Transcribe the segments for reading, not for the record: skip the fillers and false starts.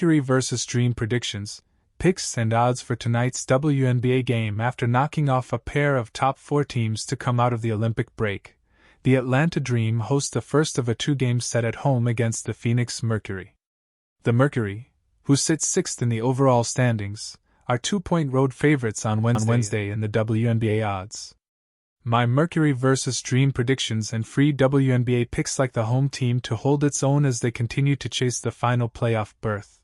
Mercury vs. Dream predictions, picks and odds for tonight's WNBA game. After knocking off a pair of top 4 teams to come out of the Olympic break, the Atlanta Dream host the first of a 2-game set at home against the Phoenix Mercury. The Mercury, who sits 6th in the overall standings, are 2-point road favorites on Wednesday in the WNBA odds. My Mercury vs. Dream predictions and free WNBA picks like the home team to hold its own as they continue to chase the final playoff berth.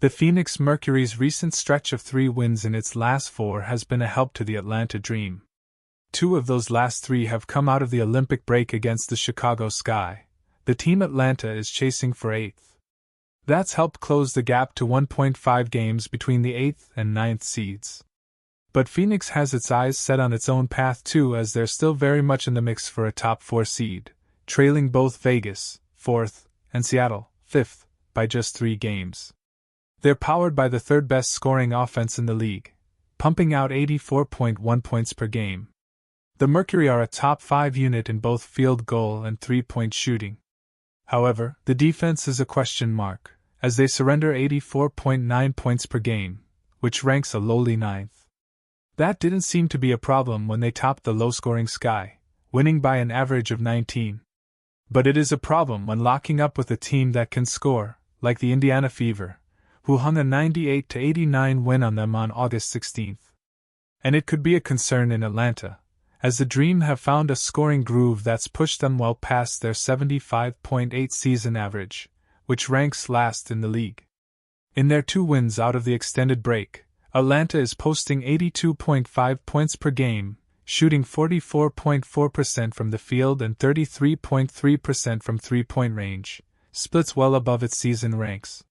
The Phoenix Mercury's recent stretch of 3 wins in its last 4 has been a help to the Atlanta Dream. 2 of those last 3 have come out of the Olympic break against the Chicago Sky. The team Atlanta is chasing for 8th. That's helped close the gap to 1.5 games between the 8th and 9th seeds. But Phoenix has its eyes set on its own path too, as they're still very much in the mix for a top 4 seed, trailing both Vegas, 4th, and Seattle, 5th, by just 3 games. They're powered by the 3rd best scoring offense in the league, pumping out 84.1 points per game. The Mercury are a top 5 unit in both field goal and 3-point shooting. However, the defense is a question mark, as they surrender 84.9 points per game, which ranks a lowly 9th. That didn't seem to be a problem when they topped the low-scoring Sky, winning by an average of 19. But it is a problem when locking up with a team that can score, like the Indiana Fever, who hung a 98-89 win on them on August 16. And it could be a concern in Atlanta, as the Dream have found a scoring groove that's pushed them well past their 75.8 season average, which ranks last in the league. In their 2 wins out of the extended break, Atlanta is posting 82.5 points per game, shooting 44.4% from the field and 33.3% from 3-point range, splits well above its season ranks.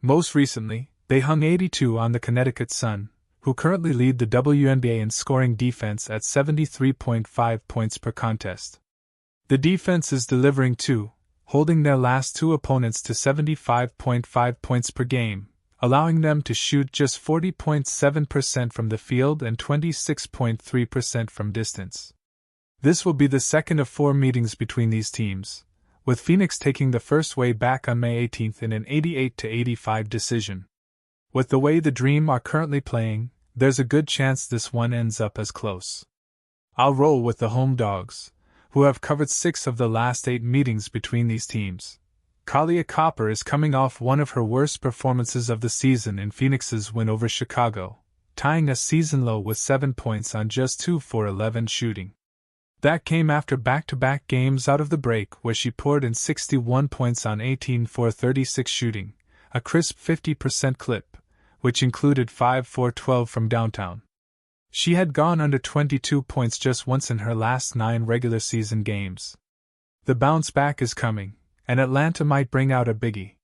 Most recently, they hung 82 on the Connecticut Sun, who currently lead the WNBA in scoring defense at 73.5 points per contest. The defense is delivering too, holding their last 2 opponents to 75.5 points per game, allowing them to shoot just 40.7% from the field and 26.3% from distance. This will be the second of 4 meetings between these teams, with Phoenix taking the first way back on May 18th in an 88-85 decision. With the way the Dream are currently playing, there's a good chance this one ends up as close. I'll roll with the home dogs, who have covered 6 of the last 8 meetings between these teams. Kahleah Copper is coming off one of her worst performances of the season in Phoenix's win over Chicago, tying a season low with 7 points on just 2 for 11 shooting. That came after back-to-back games out of the break where she poured in 61 points on 18 for 36 shooting, a crisp 50% clip, which included 5 for 12 from downtown. She had gone under 22 points just once in her last 9 regular season games. The bounce back is coming, and Atlanta might bring out a biggie.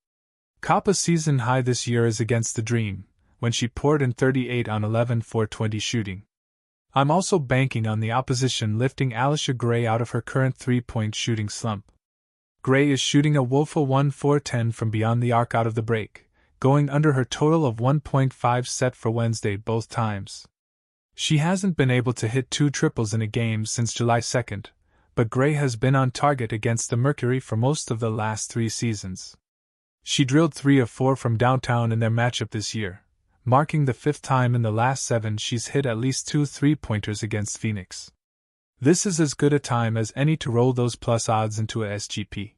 Coppa's season high this year is against the Dream, when she poured in 38 on 11 for 20 shooting. I'm also banking on the opposition lifting Alysha Gray out of her current 3-point shooting slump. Gray is shooting a woeful 1 for 10 from beyond the arc out of the break, going under her total of 1.5 set for Wednesday both times. She hasn't been able to hit 2 triples in a game since July 2nd, but Gray has been on target against the Mercury for most of the last 3 seasons. She drilled 3 of 4 from downtown in their matchup this year, marking the 5th time in the last 7 she's hit at least 2 3-pointers against Phoenix. This is as good a time as any to roll those plus odds into a SGP.